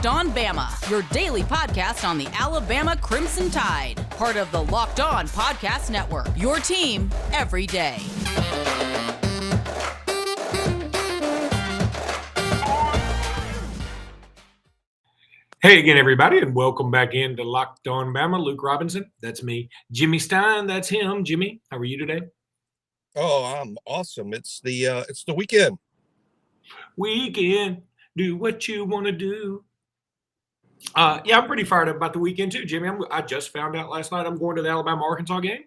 Locked On Bama, your daily podcast on the Alabama Crimson Tide. Part of the Locked On Podcast Network, your team every day. Hey again, everybody, and welcome back into Locked On Bama. Luke Robinson, that's me. Jimmy Stein, that's him. Jimmy, how are you today? Oh, I'm awesome. It's the weekend. Weekend, do what you want to do. Yeah, I'm pretty fired up about the weekend too, Jimmy. I just found out last night I'm going to the Alabama-Arkansas game.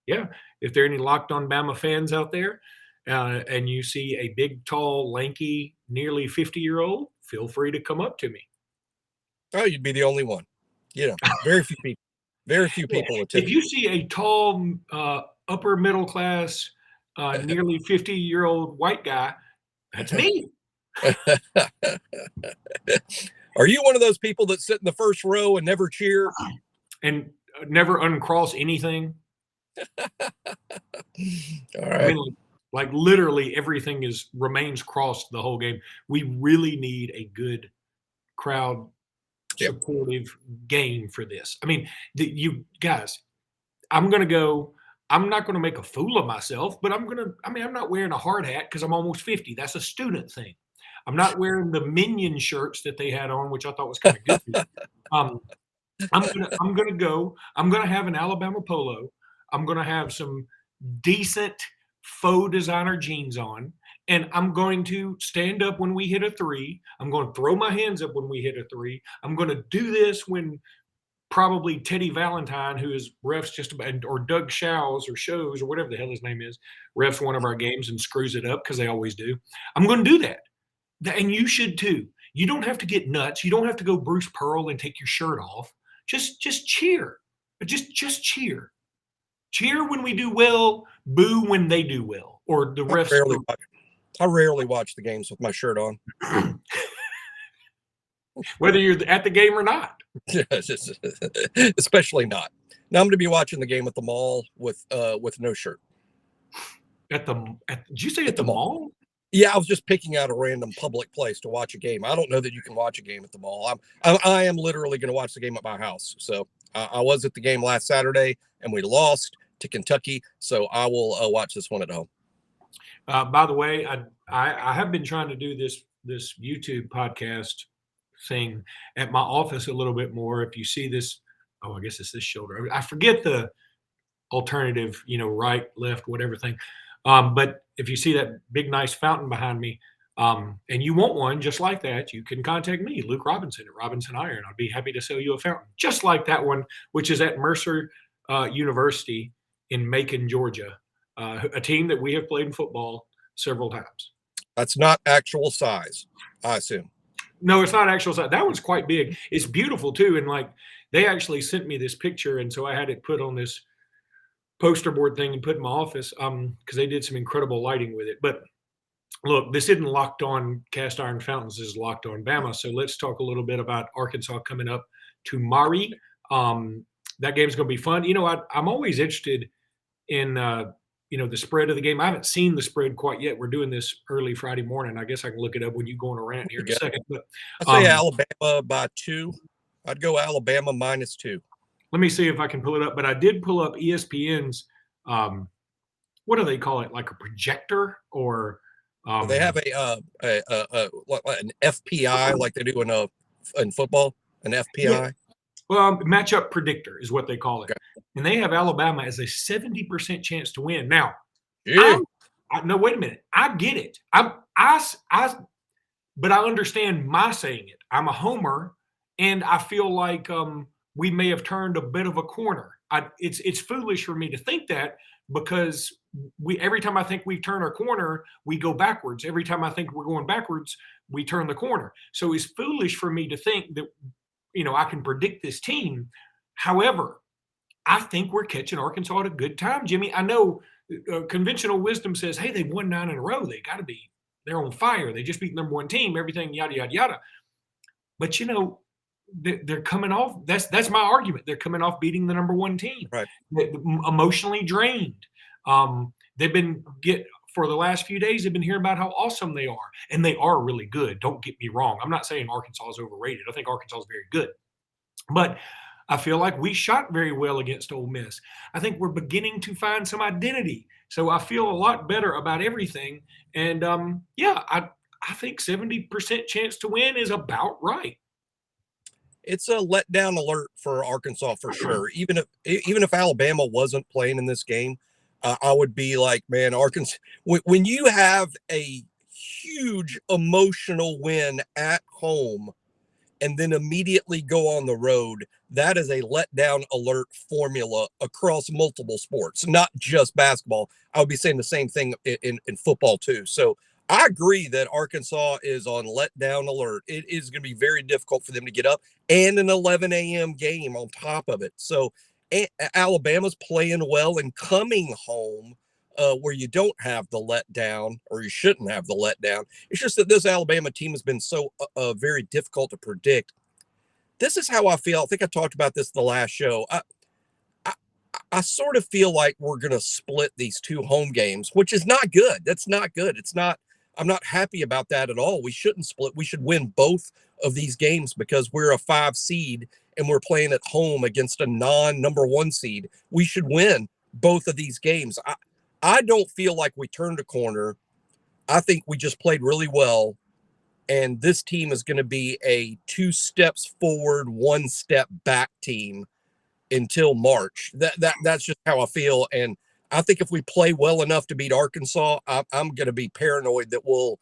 If there are any Locked On Bama fans out there, and you see a big, tall, lanky, nearly 50-year-old, feel free to come up to me. Oh, you'd be the only one. You know, very few people. Very few people attend. If you see a tall, upper middle class, nearly 50-year-old white guy, that's me. Are you one of those people that sit in the first row and never cheer? And never uncross anything? All right. I mean, like literally everything remains crossed the whole game. We really need a good crowd supportive game for this. I mean, you guys, I'm not going to make a fool of myself, but I'm not wearing a hard hat because I'm almost 50. That's a student thing. I'm not wearing the Minion shirts that they had on, which I thought was kind of good. I'm gonna have an Alabama polo. I'm gonna have some decent faux designer jeans on, and I'm going to stand up when we hit a three. I'm going to throw my hands up when we hit a three. I'm going to do this when probably Teddy Valentine, who is refs just about, or Doug Shows or whatever the hell his name is, refs one of our games and screws it up because they always do. I'm going to do that. And you should too. You don't have to get nuts. You don't have to go Bruce Pearl and take your shirt off. Just cheer. Just cheer. Cheer when we do well, boo when they do well. Or the refs. I rarely watch the games with my shirt on. Whether you're at the game or not. Especially not. Now I'm going to be watching the game at the mall with no shirt. Did you say at the mall? Yeah, I was just picking out a random public place to watch a game. I don't know that you can watch a game at the mall. I am literally going to watch the game at my house. So I was at the game last Saturday, and we lost to Kentucky. So I will watch this one at home. By the way, I have been trying to do this YouTube podcast thing at my office a little bit more. If you see this, I guess it's this shoulder. I forget the alternative, right, left, whatever thing. But if you see that big, nice fountain behind me, and you want one just like that, you can contact me, Luke Robinson at Robinson Iron. I'd be happy to sell you a fountain just like that one, which is at Mercer University in Macon, Georgia, a team that we have played in football several times. That's not actual size, I assume. No, it's not actual size. That one's quite big. It's beautiful too. And they actually sent me this picture. And so I had it put on this poster board thing and put in my office because they did some incredible lighting with it. But look, this isn't Locked On Cast Iron Fountains. This is Locked On Bama. So let's talk a little bit about Arkansas coming up tomorrow. That game's going to be fun. I'm always interested in the spread of the game. I haven't seen the spread quite yet. We're doing this early Friday morning. I guess I can look it up when you go on a rant here in a second. But I'd say Alabama by 2. I'd go Alabama -2. Let me see if I can pull it up. But I did pull up ESPN's, what do they call it? Like a projector or they have an FPI like they do in football, an FPI. Yeah. Well, matchup predictor is what they call it. Okay. And they have Alabama as a 70% chance to win. Now, no, wait a minute. I get it. But I understand my saying it. I'm a homer, and I feel like we may have turned a bit of a corner. It's foolish for me to think that because every time I think we turn a corner, we go backwards. Every time I think we're going backwards, we turn the corner. So it's foolish for me to think that I can predict this team. However, I think we're catching Arkansas at a good time, Jimmy. I know conventional wisdom says, hey, they've won 9 in a row. They're on fire. They just beat the number one team, everything, yada, yada, yada. But, they're coming off. That's my argument. They're coming off beating the number one team. Right. They're emotionally drained. They've been for the last few days have been hearing about how awesome they are. And they are really good. Don't get me wrong. I'm not saying Arkansas is overrated. I think Arkansas is very good. But I feel like we shot very well against Ole Miss. I think we're beginning to find some identity. So I feel a lot better about everything. And I think 70% chance to win is about right. It's a letdown alert for Arkansas for sure. Even if Alabama wasn't playing in this game, I would be like, man, Arkansas. When you have a huge emotional win at home and then immediately go on the road, that is a letdown alert formula across multiple sports, not just basketball. I would be saying the same thing in football too. So I agree that Arkansas is on letdown alert. It is going to be very difficult for them to get up, and an 11 a.m. game on top of it. So Alabama's playing well and coming home where you don't have the letdown, or you shouldn't have the letdown. It's just that this Alabama team has been so very difficult to predict. This is how I feel. I think I talked about this the last show. I sort of feel like we're going to split these two home games, which is not good. That's not good. I'm not happy about that at all. We shouldn't split. We should win both of these games because we're a 5 seed and we're playing at home against a non-number 1 seed. We should win both of these games. I don't feel like we turned a corner. I think we just played really well. And this team is going to be a 2 steps forward, 1 step back team until March. That's just how I feel. And I think if we play well enough to beat Arkansas, I'm going to be paranoid that we'll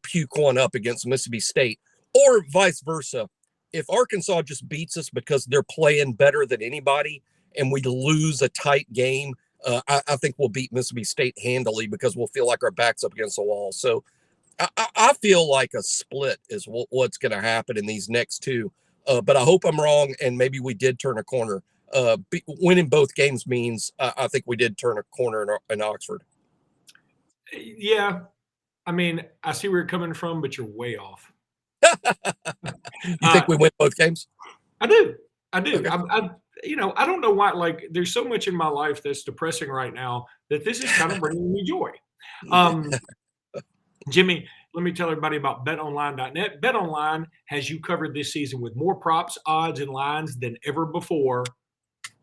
puke one up against Mississippi State, or vice versa. If Arkansas just beats us because they're playing better than anybody and we lose a tight game, I think we'll beat Mississippi State handily because we'll feel like our back's up against the wall. So I feel like a split is what's going to happen in these next two. But I hope I'm wrong, and maybe we did turn a corner. Winning both games means I think we did turn a corner in Oxford. Yeah. I mean, I see where you're coming from, but you're way off. You think we win both games? I do. Okay. I don't know why. Like, there's so much in my life that's depressing right now that this is kind of bringing me joy. Jimmy, let me tell everybody about betonline.net. BetOnline has you covered this season with more props, odds, and lines than ever before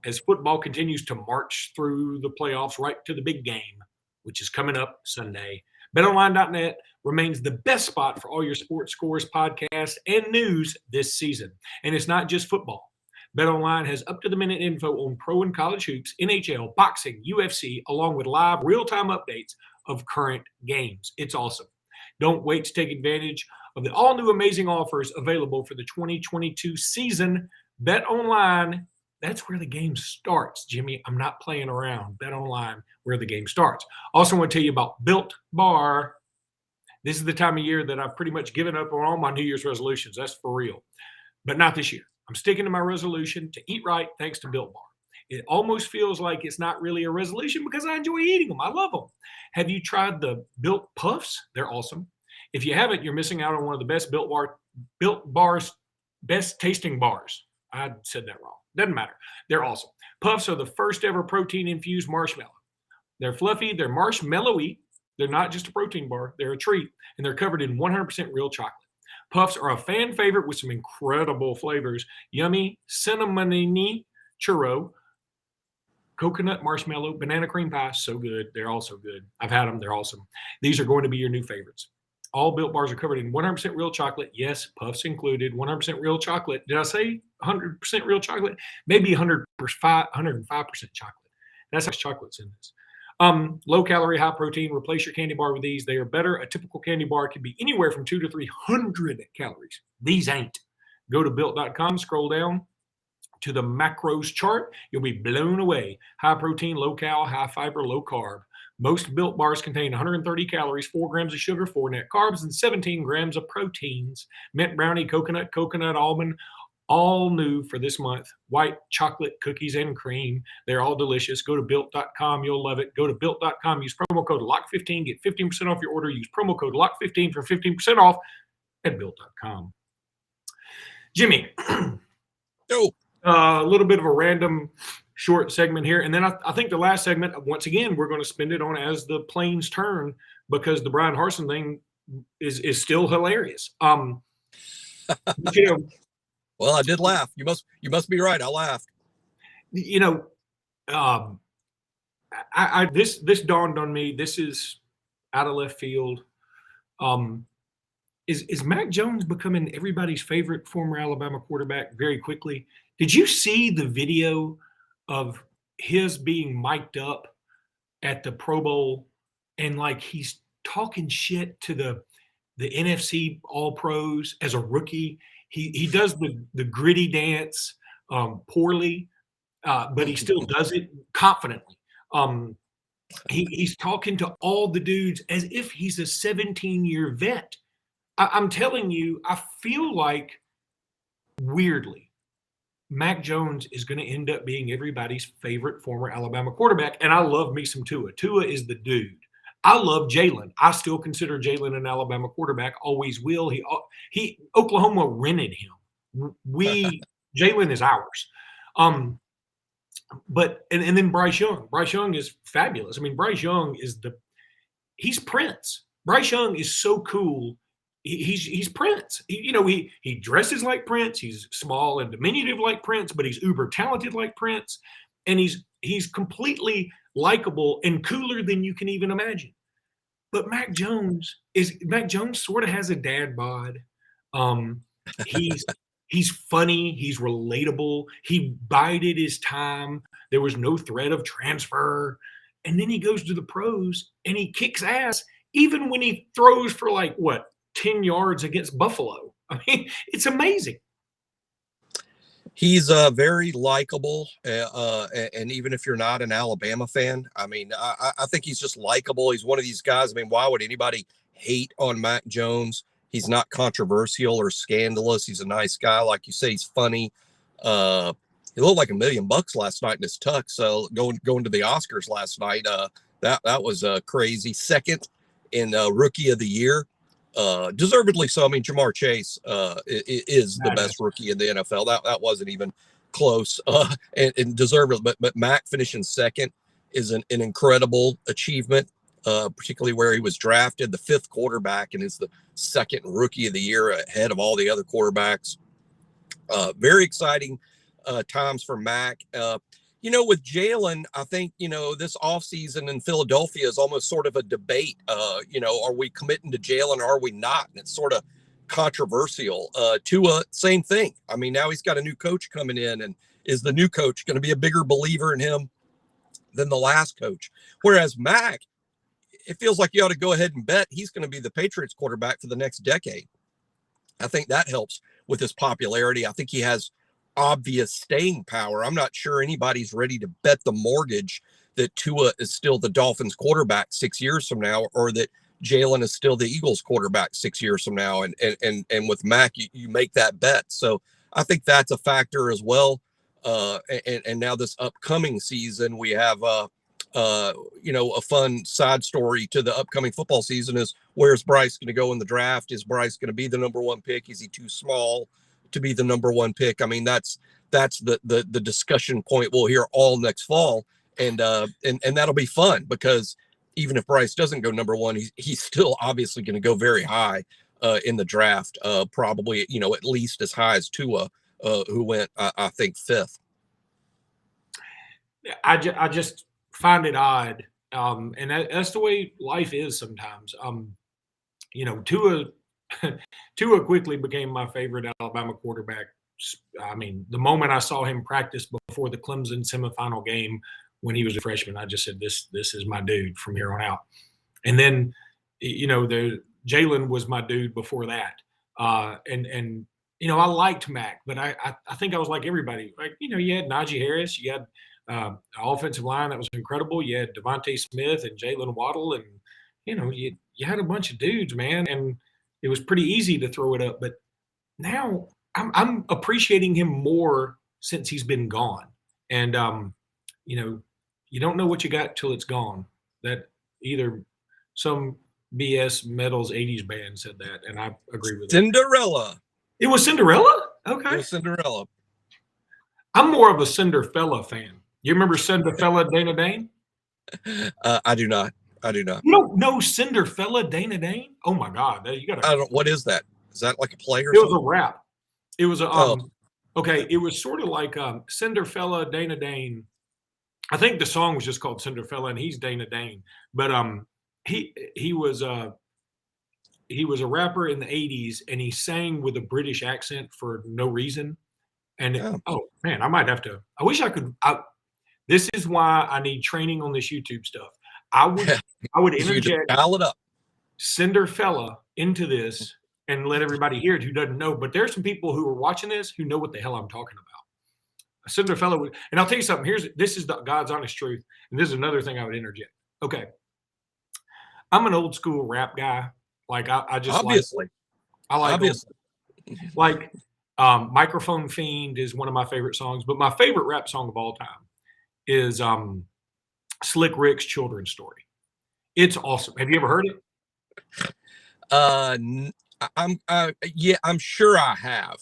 as football continues to march through the playoffs right to the big game, which is coming up Sunday. BetOnline.net remains the best spot for all your sports scores, podcasts, and news this season. And it's not just football. BetOnline has up-to-the-minute info on pro and college hoops, NHL, boxing, UFC, along with live real-time updates of current games. It's awesome. Don't wait to take advantage of the all-new amazing offers available for the 2022 season. BetOnline, that's where the game starts, Jimmy. I'm not playing around. BetOnline, where the game starts. Also want to tell you about Built Bar. This is the time of year that I've pretty much given up on all my New Year's resolutions. That's for real. But not this year. I'm sticking to my resolution to eat right thanks to Built Bar. It almost feels like it's not really a resolution because I enjoy eating them. I love them. Have you tried the Built Puffs? They're awesome. If you haven't, you're missing out on one of the best Built Bar's best tasting bars. I said that wrong. Doesn't matter. They're awesome. Puffs are the first ever protein-infused marshmallow. They're fluffy. They're marshmallowy. They're not just a protein bar. They're a treat. And they're covered in 100% real chocolate. Puffs are a fan favorite with some incredible flavors. Yummy, cinnamony churro, coconut marshmallow, banana cream pie. So good. They're all so good. I've had them. They're awesome. These are going to be your new favorites. All Built Bars are covered in 100% real chocolate. Yes, Puffs included. 100% real chocolate. Did I say 100% real chocolate? Maybe 105% chocolate. That's how much chocolate's in this. Low calorie, high protein. Replace your candy bar with these. They are better. A typical candy bar can be anywhere from 200 to 300 calories. These ain't. Go to built.com, scroll down to the macros chart. You'll be blown away. High protein, low cal, high fiber, low carb. Most Built Bars contain 130 calories, 4 grams of sugar, 4 net carbs, and 17 grams of proteins. Mint brownie, coconut, almond, all new for this month. White chocolate cookies and cream. They're all delicious. Go to built.com. You'll love it. Go to built.com. Use promo code LOCK15. Get 15% off your order. Use promo code LOCK15 for 15% off at built.com. Jimmy. Oh. A little bit of a random short segment here. And then I think the last segment, once again, we're going to spend it on As the Planes Turn, because the Bryan Harsin thing is still hilarious. You know, well, I did laugh. You must be right. I laughed. You know, this dawned on me. This is out of left field. Is Mac Jones becoming everybody's favorite former Alabama quarterback very quickly? Did you see the video of his being mic'd up at the Pro Bowl, and like he's talking shit to the NFC All Pros as a rookie? He does the gritty dance poorly, but he still does it confidently. He's talking to all the dudes as if he's a 17-year vet. I'm telling you, I feel like, weirdly, Mac Jones is going to end up being everybody's favorite former Alabama quarterback. And I love me some Tua. Tua is the dude. I love Jalen. I still consider Jalen an Alabama quarterback. Always will. Oklahoma rented him. Jalen is ours. But then Bryce Young. Bryce Young is fabulous. I mean, Bryce Young he's Prince. Bryce Young is so cool. He's Prince. He dresses like Prince. He's small and diminutive like Prince, but he's uber talented like Prince, and he's completely likable and cooler than you can even imagine. But Mac Jones sort of has a dad bod. He's funny. He's relatable. He bided his time. There was no threat of transfer, and then he goes to the pros and he kicks ass, even when he throws for 10 yards against Buffalo. I mean, it's amazing. He's very likable, and even if you're not an Alabama fan, I mean, I think he's just likable. He's one of these guys. I mean, why would anybody hate on Mac Jones? He's not controversial or scandalous. He's a nice guy. Like you say, he's funny. He looked like $1 million last night in his tux. So going to the Oscars last night, that was crazy. Second in Rookie of the Year. Deservedly so. I mean, Jamar Chase is the best rookie in the NFL. That wasn't even close, and deservedly. But Mac finishing second is an incredible achievement, particularly where he was drafted the 5th quarterback and is the 2nd Rookie of the Year ahead of all the other quarterbacks. Very exciting times for Mac. With Jalen, I think, this offseason in Philadelphia is almost sort of a debate. Are we committing to Jalen or are we not? And it's sort of controversial. Tua, same thing. I mean, now he's got a new coach coming in, and is the new coach going to be a bigger believer in him than the last coach? Whereas Mac, it feels like you ought to go ahead and bet he's going to be the Patriots quarterback for the next decade. I think that helps with his popularity. I think he has obvious staying power. I'm not sure anybody's ready to bet the mortgage that Tua is still the Dolphins quarterback 6 years from now, or that Jalen is still the Eagles quarterback 6 years from now. And with Mac, you make that bet. So I think that's a factor as well. And now this upcoming season, we have a fun side story to the upcoming football season is, where's Bryce going to go in the draft? Is Bryce going to be the number 1 pick? Is he too small to be the number 1 pick? I mean, that's the discussion point we'll hear all next fall, and that'll be fun, because even if Bryce doesn't go number 1, he's still obviously going to go very high in the draft, probably at least as high as Tua, who went I think 5th. I just find it odd, and that's the way life is sometimes. Tua quickly became my favorite Alabama quarterback. I mean, the moment I saw him practice before the Clemson semifinal game when he was a freshman, I just said, this is my dude from here on out. And then, Jalen was my dude before that. And I liked Mac, but I think I was like everybody. Like, you had Najee Harris, you had an offensive line that was incredible. You had Devontae Smith and Jalen Waddle, and, you had a bunch of dudes, man. And it was pretty easy to throw it up, but now I'm appreciating him more since he's been gone. And you don't know what you got till it's gone. That either some BS Metals 80s band said that, and I agree with Cinderella. It was Cinderella? Okay. It was Cinderella. I'm more of a Cinderfella fan. You remember Cinderfella Dana Dane? I do not. I do not. You don't know Cinderfella Dana Dane? Oh my God, you got. I don't. What is that? Is that like a play or It was something? a rap. It was a Oh. Okay. It was sort of like Cinderfella Dana Dane. I think the song was just called Cinderfella, and he's Dana Dane. But he was a rapper in the '80s, and he sang with a British accent for no reason. And oh man, I might have to. I wish I could. This is why I need training on this YouTube stuff. I would interject dial it up. Cinderfella into this and let everybody hear it who doesn't know. But there's some people who are watching this who know what the hell I'm talking about. Cinderfella, and I'll tell you something. This is God's honest truth, and this is another thing I would interject. Okay, I'm an old school rap guy. Like I just obviously, I like obviously. Like Microphone Fiend is one of my favorite songs, but my favorite rap song of all time is Slick Rick's Children's Story. It's awesome. Have you ever heard it? I'm sure I have.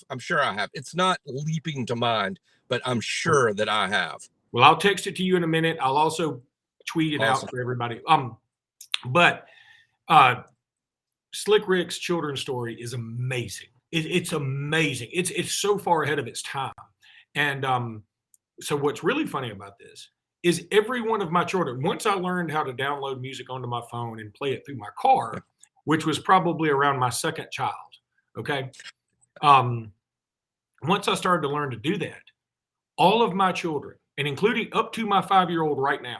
It's not leaping to mind, but I'm sure that I have. Well, I'll text it to you in a minute. I'll also tweet it out for everybody. But Slick Rick's Children's Story is amazing. It's amazing. It's so far ahead of its time. And so what's really funny about this is every one of my children, once I learned how to download music onto my phone and play it through my car, which was probably around my second child, okay? Once I started to learn to do that, all of my children, and including up to my 5-year-old right now,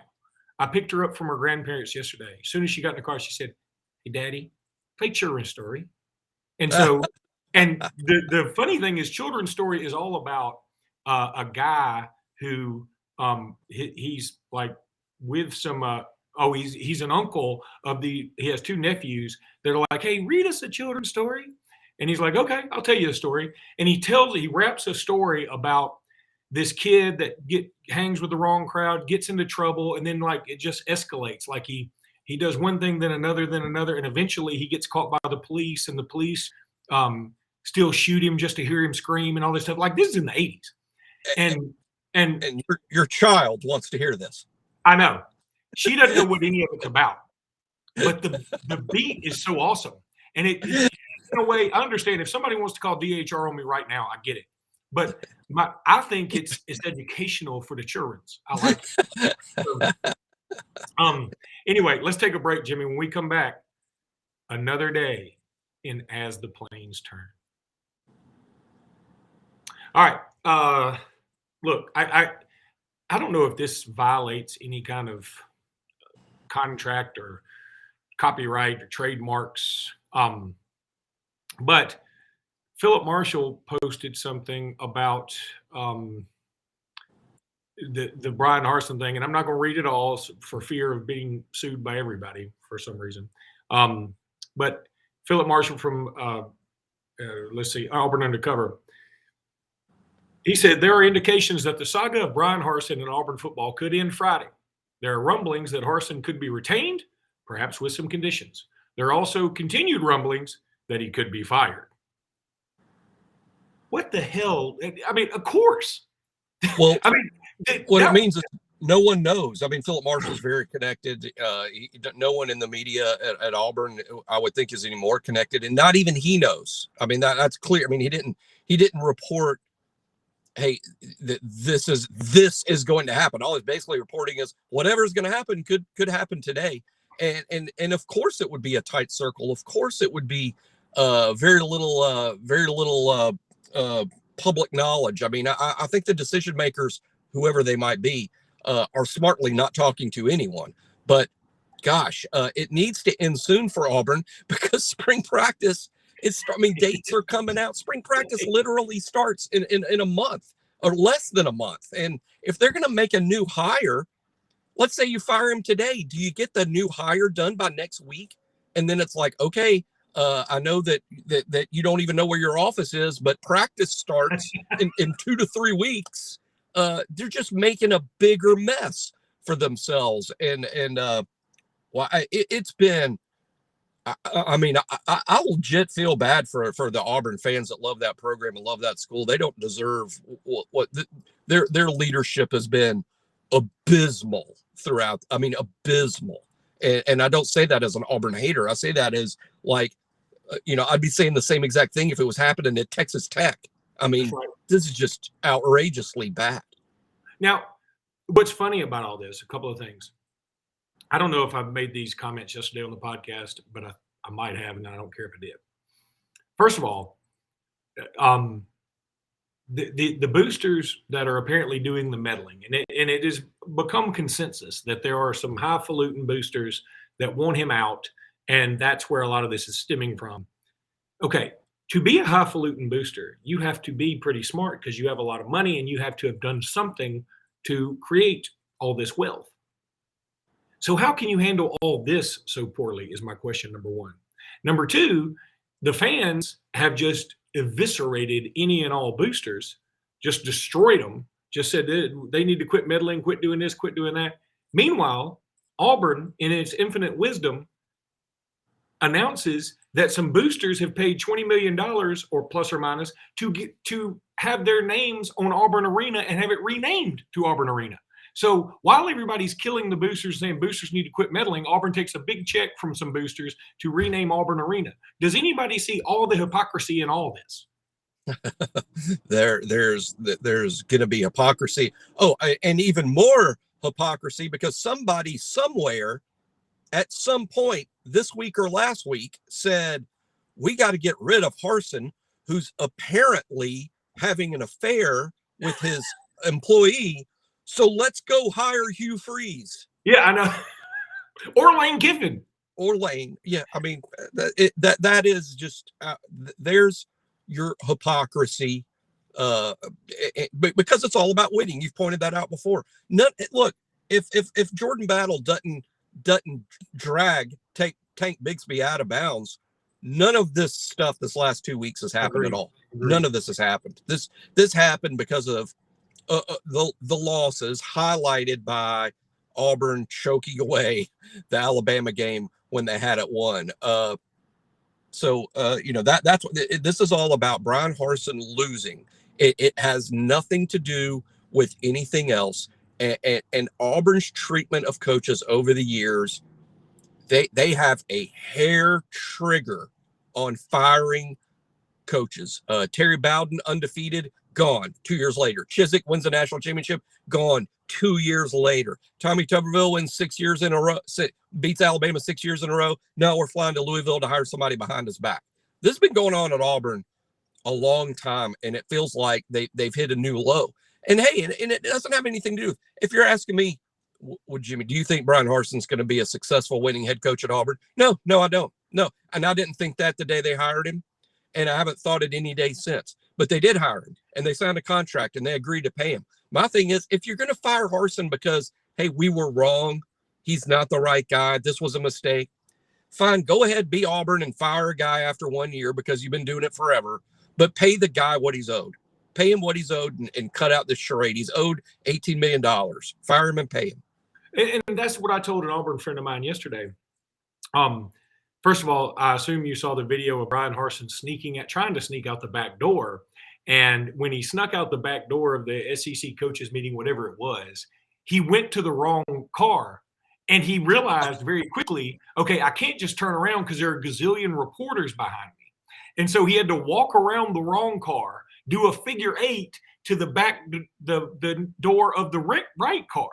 I picked her up from her grandparents yesterday. As soon as she got in the car, she said, "Hey, Daddy, play Children's Story." And so, and the funny thing is, Children's Story is all about a guy who he's like with some he's an uncle of he has 2 nephews that are like, "Hey, read us a children's story." And he's like, "Okay, I'll tell you a story." And he wraps a story about this kid that hangs with the wrong crowd, gets into trouble, and then like it just escalates. Like he does one thing, then another, and eventually he gets caught by the police, and the police still shoot him just to hear him scream and all this stuff. Like this is in the '80s. And your child wants to hear this. I know. She doesn't know what any of it's about. But the beat is so awesome. And it in a way, I understand if somebody wants to call DHR on me right now, I get it. But I think it's educational for the children's. I like it. So, anyway, let's take a break, Jimmy. When we come back, another day in As the Plains Turn. All right. Look, I don't know if this violates any kind of contract or copyright or trademarks. But Philip Marshall posted something about the Bryan Harsin thing, and I'm not going to read it all for fear of being sued by everybody for some reason. But Philip Marshall from Auburn Undercover. He said, there are indications that the saga of Bryan Harsin and Auburn football could end Friday. There are rumblings that Harsin could be retained, perhaps with some conditions. There are also continued rumblings that he could be fired. What the hell? I mean, of course. Well, I mean, it means is no one knows. I mean, Philip Marshall's very connected. No one in the media at Auburn, I would think, is any more connected, and not even he knows. I mean, that's clear. I mean, he didn't report, "Hey, this is going to happen." All he's basically reporting is whatever's going to happen could happen today, and of course it would be a tight circle. Of course it would be very little public knowledge. I mean, I think the decision makers, whoever they might be, are smartly not talking to anyone. But gosh, it needs to end soon for Auburn because spring practice. Dates are coming out. Spring practice literally starts in a month or less than a month. And if they're going to make a new hire, let's say you fire him today, do you get the new hire done by next week? And then it's like, okay, I know that you don't even know where your office is, but practice starts in 2 to 3 weeks. They're just making a bigger mess for themselves. It's been. I mean, I legit feel bad for the Auburn fans that love that program and love that school. They don't deserve what their leadership has been abysmal throughout. I mean, abysmal. And I don't say that as an Auburn hater. I say that as like, I'd be saying the same exact thing if it was happening at Texas Tech. I mean, this is just outrageously bad. Now, what's funny about all this, a couple of things. I don't know if I've made these comments yesterday on the podcast, but I might have, and I don't care if I did. First of all, the boosters that are apparently doing the meddling, and it has become consensus that there are some highfalutin boosters that want him out, and that's where a lot of this is stemming from. Okay, to be a highfalutin booster, you have to be pretty smart because you have a lot of money and you have to have done something to create all this wealth. So how can you handle all this so poorly is my question, number one. Number two, the fans have just eviscerated any and all boosters, just destroyed them, just said they need to quit meddling, quit doing this, quit doing that. Meanwhile, Auburn, in its infinite wisdom, announces that some boosters have paid $20 million or plus or minus to have their names on Auburn Arena and have it renamed to Auburn Arena. So while everybody's killing the boosters, saying boosters need to quit meddling, Auburn takes a big check from some boosters to rename Auburn Arena. Does anybody see all the hypocrisy in all this? There's going to be hypocrisy. Oh, and even more hypocrisy because somebody somewhere at some point this week or last week said, we got to get rid of Harsin, who's apparently having an affair with his employee. So let's go hire Hugh Freeze. Yeah, I know. Or Lane Kiffin. Or Lane. Yeah, I mean, that is just, there's your hypocrisy. Because it's all about winning. You've pointed that out before. Look, if Jordan Battle doesn't drag Tank Bigsby out of bounds, none of this stuff this last 2 weeks has happened at all. None of this has happened. This happened because of the losses highlighted by Auburn choking away the Alabama game when they had it won. That's what this is all about. Bryan Harsin losing. It has nothing to do with anything else. And Auburn's treatment of coaches over the years, they have a hair trigger on firing coaches. Terry Bowden, undefeated, gone 2 years later. Chiswick wins the national championship, gone 2 years later. Tommy Tuberville wins 6 years in a row, beats Alabama 6 years in a row. Now we're flying to Louisville to hire somebody behind his back. This has been going on at Auburn a long time, and it feels like they've hit a new low. And hey, and it doesn't have anything to do with, if you're asking me, Jimmy, do you think Bryan Harsin's going to be a successful winning head coach at Auburn? No, I don't. No. And I didn't think that the day they hired him, and I haven't thought it any day since. But they did hire him, and they signed a contract, and they agreed to pay him. My thing is, if you're going to fire Harsin because, hey, we were wrong, he's not the right guy, this was a mistake, fine, go ahead, be Auburn and fire a guy after 1 year because you've been doing it forever, but pay the guy what he's owed. Pay him what he's owed and cut out this charade. He's owed $18 million. Fire him and pay him. And that's what I told an Auburn friend of mine yesterday. First of all, I assume you saw the video of Bryan Harsin trying to sneak out the back door. And when he snuck out the back door of the SEC coaches meeting, whatever it was, he went to the wrong car. And he realized very quickly, okay, I can't just turn around because there are a gazillion reporters behind me. And so he had to walk around the wrong car, do a figure eight to the back, the door of the right car.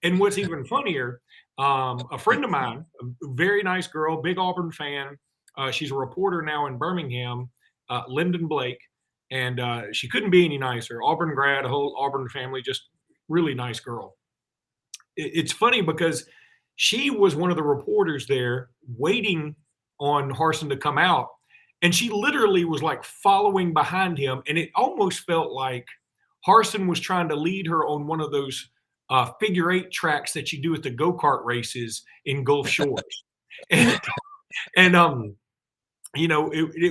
And what's even funnier, a friend of mine, a very nice girl, big Auburn fan. She's a reporter now in Birmingham, Lyndon Blake. And she couldn't be any nicer. Auburn grad, a whole Auburn family, just really nice girl. It's funny because she was one of the reporters there waiting on Harsin to come out. And she literally was like following behind him. And it almost felt like Harsin was trying to lead her on one of those figure eight tracks that you do at the go-kart races in Gulf Shores. It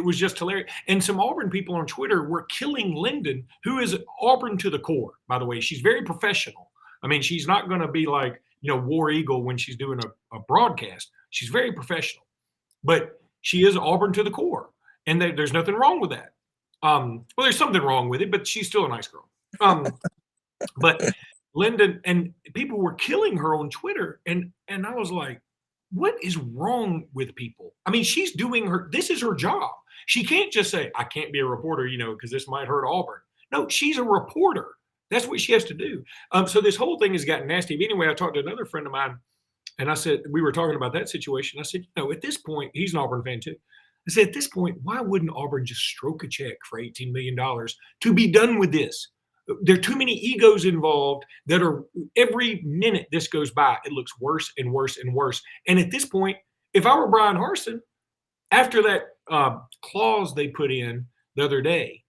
was just hilarious. And some Auburn people on Twitter were killing Lyndon, who is Auburn to the core, by the way. She's very professional. I mean, she's not going to be like, War Eagle when she's doing a broadcast. She's very professional. But she is Auburn to the core. And there's nothing wrong with that. Well, there's something wrong with it, but she's still a nice girl. But Lyndon, and people were killing her on Twitter. And I was like, what is wrong with people? I mean, she's doing this is her job. She can't just say, I can't be a reporter, because this might hurt Auburn. No, she's a reporter. That's what she has to do. So this whole thing has gotten nasty. But anyway, I talked to another friend of mine, and I said, we were talking about that situation. I said, at this point, he's an Auburn fan too. I said, at this point, why wouldn't Auburn just stroke a check for $18 million to be done with this? There are too many egos involved that are every minute this goes by, it looks worse and worse and worse. And at this point, if I were Bryan Harsin, after that clause they put in the other day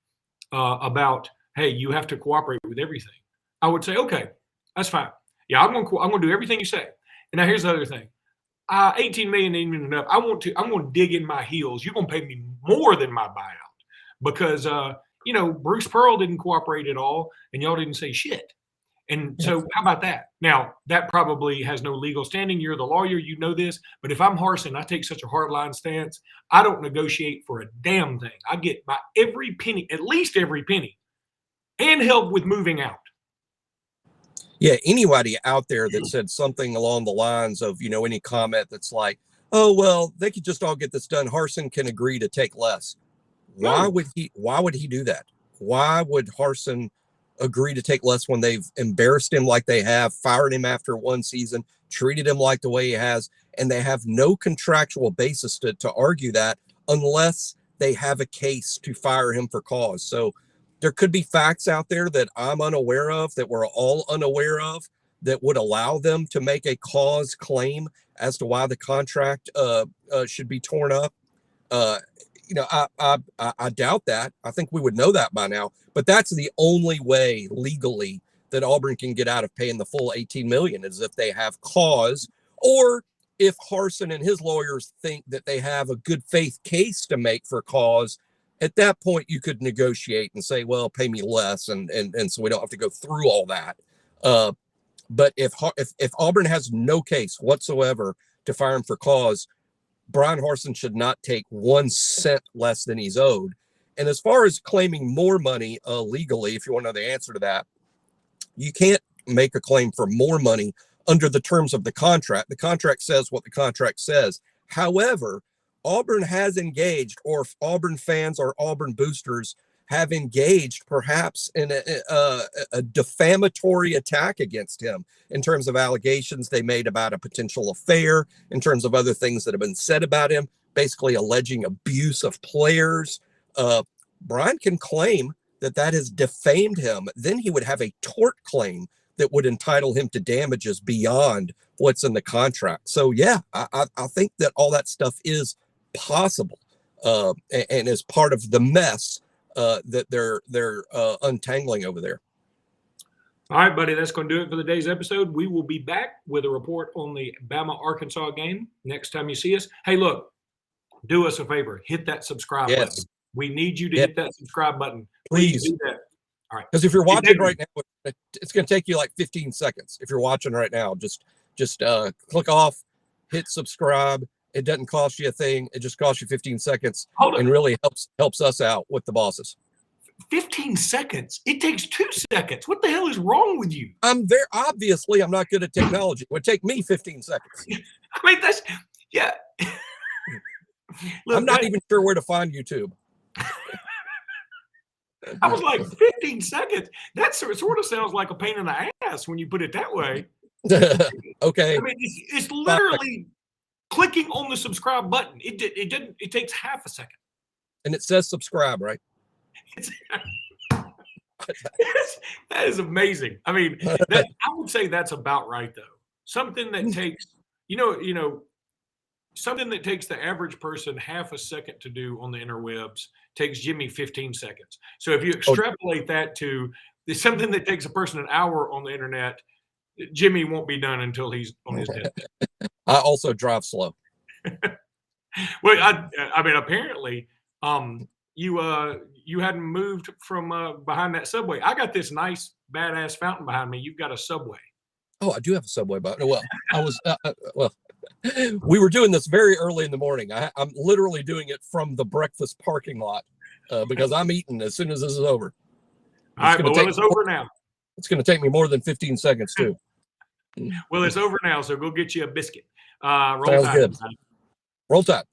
about, hey, you have to cooperate with everything, I would say, okay, that's fine. Yeah, I'm going to do everything you say. And now here's the other thing. 18 million ain't even enough. I'm going to dig in my heels. You're going to pay me more than my buyout because, Bruce Pearl didn't cooperate at all and y'all didn't say shit. And so how about that? Now, that probably has no legal standing. You're the lawyer, you know this. But if I'm Harsin, I take such a hardline stance. I don't negotiate for a damn thing. I get by every penny, at least every penny, and help with moving out. Yeah, anybody out there that said something along the lines of, any comment that's like, oh, well, they could just all get this done. Harsin can agree to take less. Why would he do that? Why would Harsin agree to take less when they've embarrassed him like they have, fired him after one season, treated him like the way he has, and they have no contractual basis to argue that unless they have a case to fire him for cause. So there could be facts out there that I'm unaware of, that we're all unaware of, that would allow them to make a cause claim as to why the contract should be torn up. I doubt that. I think we would know that by now. But that's the only way legally that Auburn can get out of paying the full $18 million is if they have cause, or if Harsin and his lawyers think that they have a good faith case to make for cause. At that point, you could negotiate and say, well, pay me less. And so we don't have to go through all that. But if Auburn has no case whatsoever to fire him for cause, Bryan Harsin should not take 1 cent less than he's owed. And as far as claiming more money legally, if you want to know the answer to that, you can't make a claim for more money under the terms of the contract. The contract says what the contract says. However, Auburn has engaged, or if Auburn fans or Auburn boosters have engaged perhaps in a defamatory attack against him in terms of allegations they made about a potential affair, in terms of other things that have been said about him, basically alleging abuse of players. Bryan can claim that has defamed him. Then he would have a tort claim that would entitle him to damages beyond what's in the contract. So, yeah, I think that all that stuff is possible and is part of the mess that they're untangling over there. All right, buddy, that's going to do it for the day's episode. We will be back with a report on the Bama Arkansas game next time you see us. Hey, look, do us a favor. Hit that subscribe button. We need you to hit that subscribe button. Please do that. All right. Because if you're watching right now, it's going to take you like 15 seconds. If you're watching right now, just click off, hit subscribe. It doesn't cost you a thing. It just costs you 15 seconds and really helps us out with the bosses. 15 seconds? It takes 2 seconds. What the hell is wrong with you? I'm not good at technology. It would take me 15 seconds. I mean, that's, yeah. Look, I'm not even sure where to find YouTube. I was like, 15 seconds? That sort of sounds like a pain in the ass when you put it that way. Okay. I mean, it's literally clicking on the subscribe button. It takes half a second. And it says subscribe, right? That is amazing. I mean, I would say that's about right, though. Something that takes, something that takes the average person half a second to do on the interwebs takes Jimmy 15 seconds. So if you extrapolate that to something that takes a person an hour on the internet, Jimmy won't be done until he's on his deathbed. I also drive slow. Well, I mean, apparently, you hadn't moved from behind that Subway. I got this nice badass fountain behind me. You've got a Subway. Oh, I do have a Subway button. Well, I was we were doing this very early in the morning. I'm literally doing it from the breakfast parking lot because I'm eating as soon as this is over. All right, well, it's over now. It's going to take me more than 15 seconds too. Well, it's over now, so go get you a biscuit. Roll Sounds Tide. good. Roll Tide.